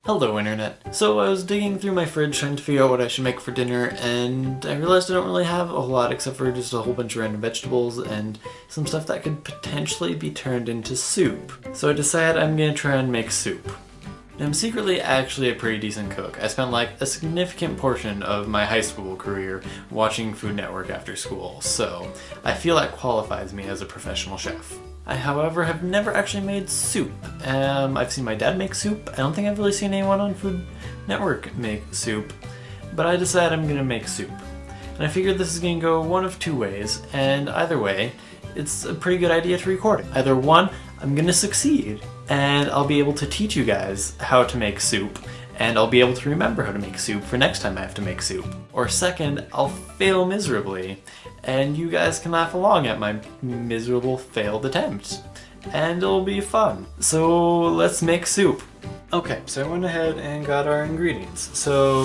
Hello Internet. So I was digging through my fridge trying to figure out what I should make for dinner, and I realized I don't really have a whole lot except for just a whole bunch of random vegetables and some stuff that could potentially be turned into soup. So I decided I'm gonna try and make soup. I'm secretly actually a pretty decent cook. I spent like a significant portion of my high school career watching Food Network after school, so I feel that qualifies me as a professional chef. I, however, have never actually made soup. I've seen my dad make soup. I don't think I've really seen anyone on Food Network make soup, but I decided I'm gonna make soup. And I figured this is gonna go one of two ways, and either way, it's a pretty good idea to record it. Either one, I'm gonna succeed, and I'll be able to teach you guys how to make soup, and I'll be able to remember how to make soup for next time I have to make soup. Or second, I'll fail miserably, and you guys can laugh along at my miserable failed attempt. And it'll be fun. So let's make soup. Okay, so I went ahead and got our ingredients. So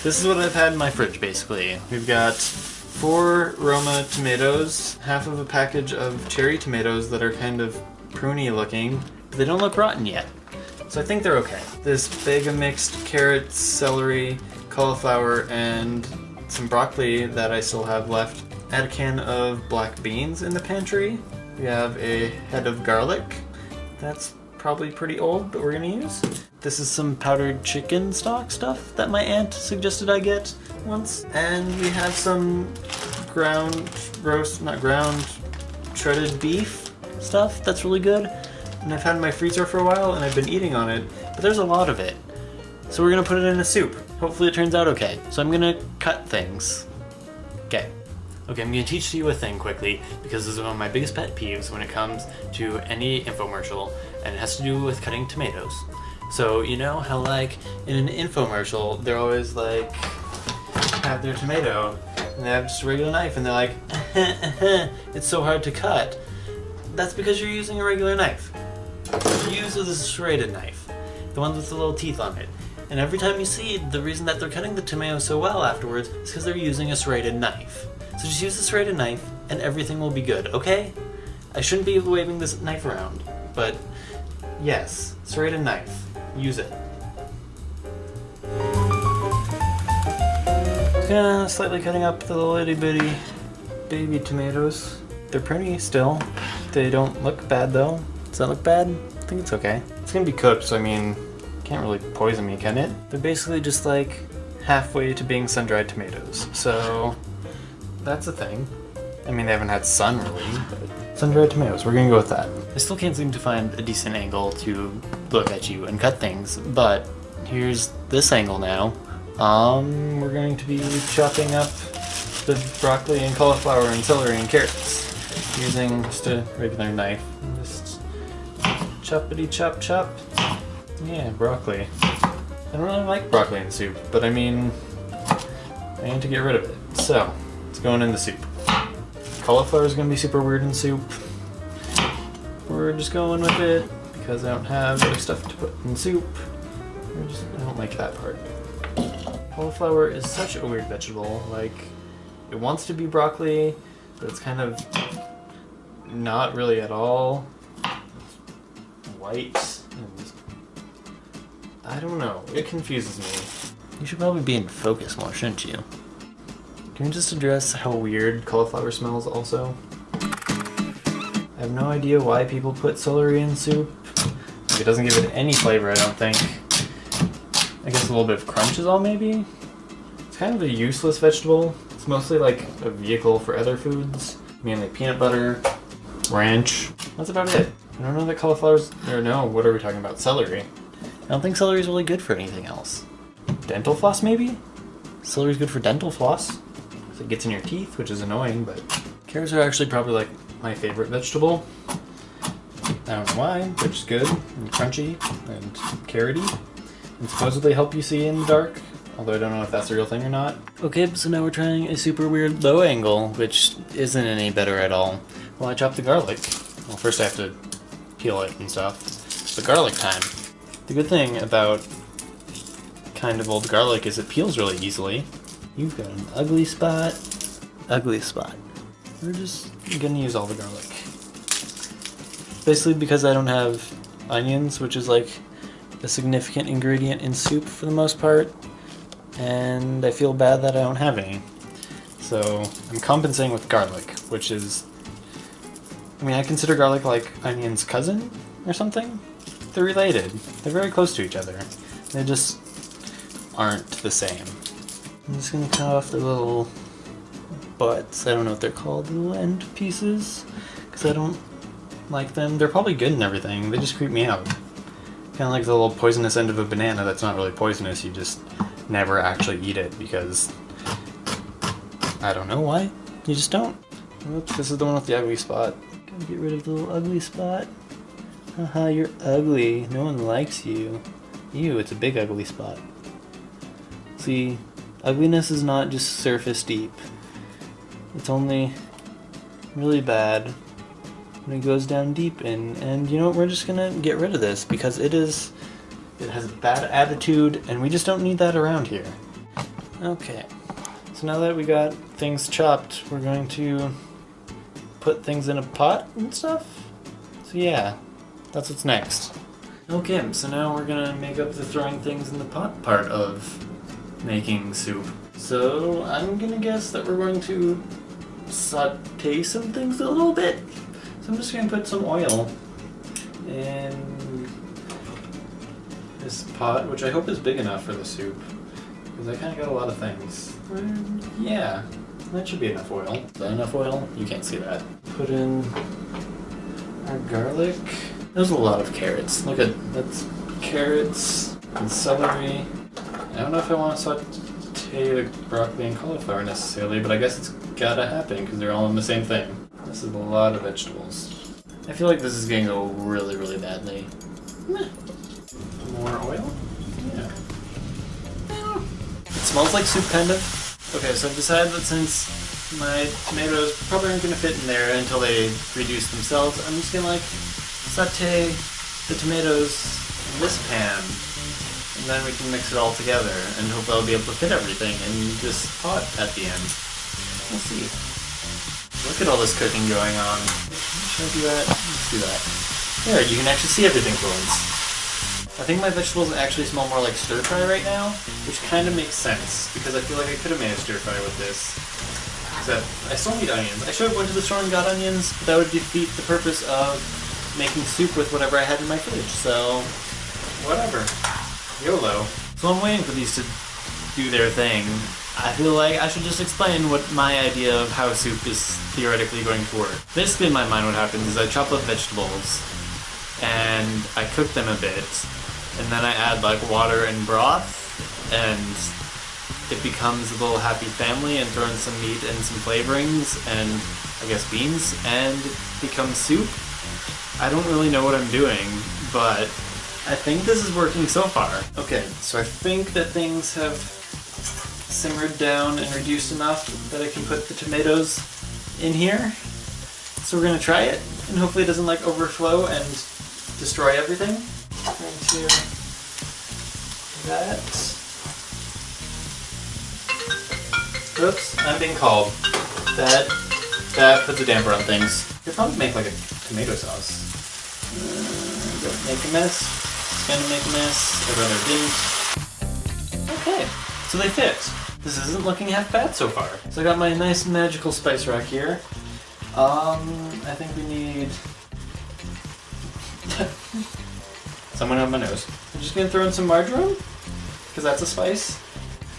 this is what I've had in my fridge basically. We've got 4 Roma tomatoes, half of a package of cherry tomatoes that are kind of pruny looking, but they don't look rotten yet. So I think they're okay. This bag of mixed carrots, celery, cauliflower, and some broccoli that I still have left. Add a can of black beans in the pantry. We have a head of garlic. That's probably pretty old, but we're gonna use. This is some powdered chicken stock stuff that my aunt suggested I get once. And we have some shredded beef stuff that's really good. And I've had it in my freezer for a while and I've been eating on it, but there's a lot of it. So we're gonna put it in a soup. Hopefully it turns out okay. So I'm gonna cut things. Okay, I'm gonna teach you a thing quickly because this is one of my biggest pet peeves when it comes to any infomercial, and it has to do with cutting tomatoes. So you know how like in an infomercial, they're always like, have their tomato, and they have just a regular knife, and they're like, it's so hard to cut. That's because you're using a regular knife. Use a serrated knife, the ones with the little teeth on it. And every time you see the reason that they're cutting the tomato so well afterwards is because they're using a serrated knife. So just use the serrated knife and everything will be good, okay? I shouldn't be waving this knife around, but yes, serrated knife. Use it. Just gonna slightly cutting up the little itty bitty baby tomatoes. They're pretty still. They don't look bad though. Does that look bad? I think it's okay. It's gonna be cooked, so I mean, can't really poison me, can it? They're basically just like halfway to being sun-dried tomatoes, so that's a thing. I mean, they haven't had sun really, but sun-dried tomatoes, we're gonna go with that. I still can't seem to find a decent angle to look at you and cut things, but here's this angle now. We're going to be chopping up the broccoli and cauliflower and celery and carrots using just a regular knife. Just choppity chop chop. Yeah, broccoli. I don't really like broccoli in soup, but I mean, I need to get rid of it. So, it's going in the soup. Cauliflower is going to be super weird in soup. We're just going with it because I don't have other stuff to put in soup. I don't like that part. Cauliflower is such a weird vegetable. Like, it wants to be broccoli, but it's kind of not really at all. It's white and I don't know. It confuses me. You should probably be in focus more, shouldn't you? Can we just address how weird cauliflower smells also? I have no idea why people put celery in soup. It doesn't give it any flavor, I don't think. I guess a little bit of crunch is all maybe? It's kind of a useless vegetable. It's mostly like a vehicle for other foods. Mainly peanut butter, ranch. That's about it. I don't know that cauliflower's... or no, what are we talking about? Celery. I don't think celery is really good for anything else. Dental floss maybe? Celery's good for dental floss. It gets in your teeth, which is annoying, but carrots are actually probably like my favorite vegetable. I don't know why, they're just good and crunchy and carroty and supposedly help you see in the dark, although I don't know if that's a real thing or not. Okay, so now we're trying a super weird low angle, which isn't any better at all. Well, I chopped the garlic. Well, first I have to peel it and stuff. It's the garlic time. The good thing about kind of old garlic is it peels really easily. You've got an ugly spot. Ugly spot. We're just gonna use all the garlic. Basically because I don't have onions, which is like a significant ingredient in soup for the most part, and I feel bad that I don't have any. So I'm compensating with garlic, which is, I mean, I consider garlic like onion's cousin or something. They're related. They're very close to each other. They just aren't the same. I'm just gonna cut off the little butts. I don't know what they're called, the little end pieces, because I don't like them. They're probably good and everything. They just creep me out. Kind of like the little poisonous end of a banana that's not really poisonous. You just never actually eat it because I don't know why. You just don't. Oops, this is the one with the ugly spot. Gotta get rid of the little ugly spot. Haha, you're ugly. No one likes you. Ew, it's a big ugly spot. See, ugliness is not just surface deep. It's only really bad when it goes down deep in. And you know what, we're just gonna get rid of this because it has a bad attitude and we just don't need that around here. Okay, so now that we got things chopped, we're going to put things in a pot and stuff. So yeah, that's what's next. Okay, so now we're gonna make up the throwing things in the pot part of making soup. So I'm gonna guess that we're going to saute some things a little bit. So I'm just gonna put some oil in this pot, which I hope is big enough for the soup, because I kind of got a lot of things. Yeah, that should be enough oil. Is that enough oil? You can't see that. Put in our garlic. There's a lot of carrots. Look at, that's carrots and celery. I don't know if I want to saute the broccoli and cauliflower necessarily, but I guess it's gotta happen because they're all in the same thing. This is a lot of vegetables. I feel like this is gonna go really, really badly. More oil? Yeah. It smells like soup, kind of. Okay, so I've decided that since my tomatoes probably aren't gonna fit in there until they reduce themselves, I'm just gonna like saute the tomatoes in this pan. And then we can mix it all together and hope I'll be able to fit everything in this pot at the end. We'll see. Look at all this cooking going on. Should I do that? Let's do that. There, you can actually see everything for once. I think my vegetables actually smell more like stir fry right now, which kind of makes sense because I feel like I could have made a stir fry with this. Except I still need onions. I should have went to the store and got onions, but that would defeat the purpose of making soup with whatever I had in my fridge. So, whatever. YOLO. So I'm waiting for these to do their thing. I feel like I should just explain what my idea of how soup is theoretically going to work. Basically in my mind what happens is I chop up vegetables and I cook them a bit and then I add like water and broth and it becomes a little happy family and throw in some meat and some flavorings and I guess beans and it becomes soup. I don't really know what I'm doing, but I think this is working so far. Okay, so I think that things have simmered down and reduced enough that I can put the tomatoes in here. So we're gonna try it, and hopefully it doesn't like overflow and destroy everything. Going to that. Oops, I'm being called. That puts a damper on things. You'll probably make like a tomato sauce. Don't make a mess. Gonna make a mess. I'd rather didn't. Okay, so they fit. This isn't looking half bad so far. So I got my nice magical spice rack here. I think we need someone on my nose. I'm just gonna throw in some marjoram because that's a spice.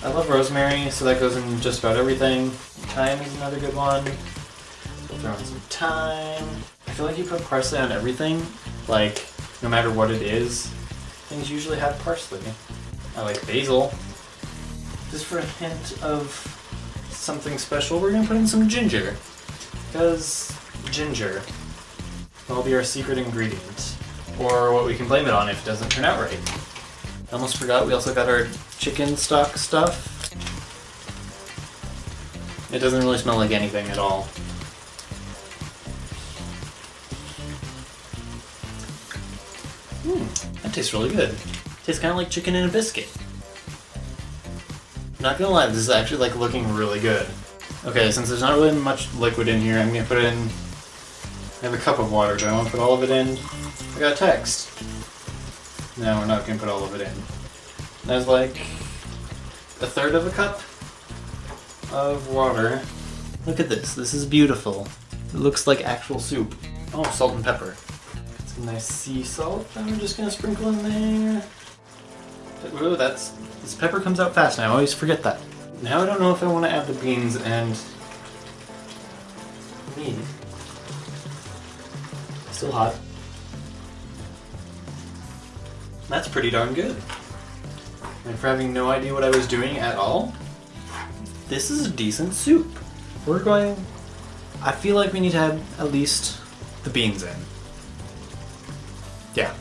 I love rosemary, so that goes in just about everything. Thyme is another good one. We'll throw in some thyme. I feel like you put parsley on everything, like no matter what it is. Things usually have parsley. I like basil. Just for a hint of something special, we're gonna put in some ginger. Because ginger will be our secret ingredient. Or what we can blame it on if it doesn't turn out right. I almost forgot, we also got our chicken stock stuff. It doesn't really smell like anything at all. That tastes really good. Tastes kind of like chicken in a biscuit. Not gonna lie, this is actually like looking really good. Okay, since there's not really much liquid in here, I'm gonna put in... I have a cup of water, but I want to put all of it in. I got a text. No, we're not gonna put all of it in. There's like a third of a cup of water. Look at this. This is beautiful. It looks like actual soup. Oh, salt and pepper. Some nice sea salt that we're just gonna sprinkle in there. Ooh, this pepper comes out fast now. I always forget that. Now I don't know if I want to add the beans and meat. Still hot. That's pretty darn good. And for having no idea what I was doing at all, this is a decent soup. I feel like we need to add at least the beans in. Yeah.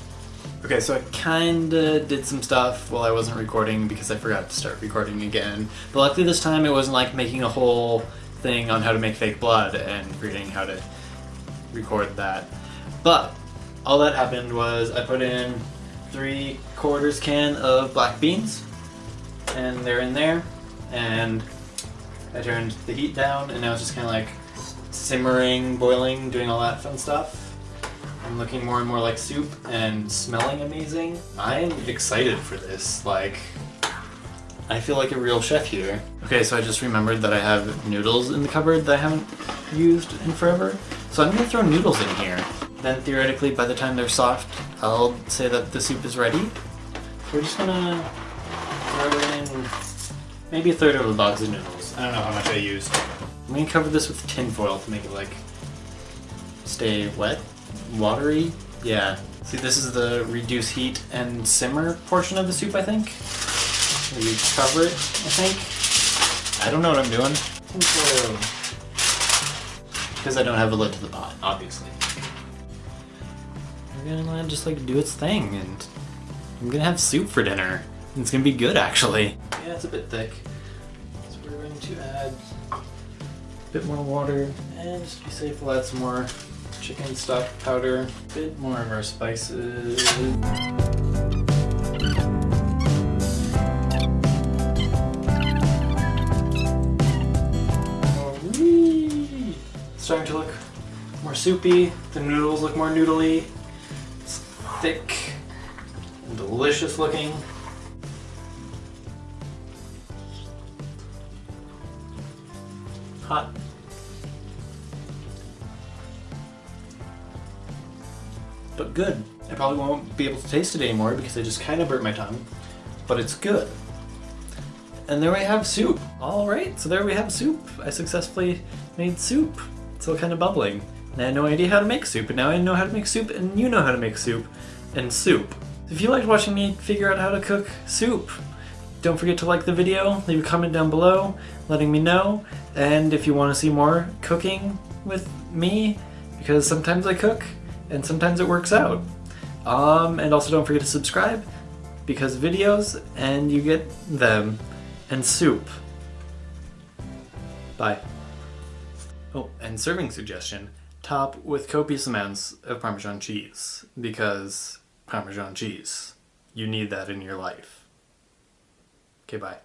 Okay, so I kinda did some stuff while I wasn't recording because I forgot to start recording again. But luckily this time it wasn't like making a whole thing on how to make fake blood and forgetting how to record that. But all that happened was I put in 3/4 can of black beans, and they're in there, and I turned the heat down, and now it's just kind of like simmering, boiling, doing all that fun stuff. I'm looking more and more like soup and smelling amazing. I'm excited for this. Like, I feel like a real chef here. Okay, so I just remembered that I have noodles in the cupboard that I haven't used in forever. So I'm gonna throw noodles in here. Then theoretically, by the time they're soft, I'll say that the soup is ready. We're just gonna throw in maybe a third of a box of noodles. I don't know how much I used. I'm gonna cover this with tin foil to make it like stay wet, watery. Yeah. See, this is the reduce heat and simmer portion of the soup, I think. You cover it, I think. I don't know what I'm doing. Tin foil. Because I don't have a lid to the pot, obviously. We're gonna let it just like do its thing, and I'm gonna have soup for dinner. It's gonna be good, actually. Yeah, it's a bit thick. So we're going to add a bit more water, and just to be safe, we'll add some more chicken stock powder, a bit more of our spices. It's starting to look more soupy. The noodles look more noodly. It's thick and delicious looking. Hot. But good. I probably won't be able to taste it anymore because I just kind of burnt my tongue, but it's good. And there we have soup. All right, so there we have soup. I successfully made soup. It's all kind of bubbling. And I had no idea how to make soup, and now I know how to make soup, and you know how to make soup, and soup. If you liked watching me figure out how to cook soup, don't forget to like the video, leave a comment down below letting me know, and if you want to see more cooking with me, because sometimes I cook, and sometimes it works out. And also don't forget to subscribe, because videos, and you get them, and soup. Bye. Oh, and serving suggestion, top with copious amounts of Parmesan cheese, because Parmesan cheese, you need that in your life. Okay, bye.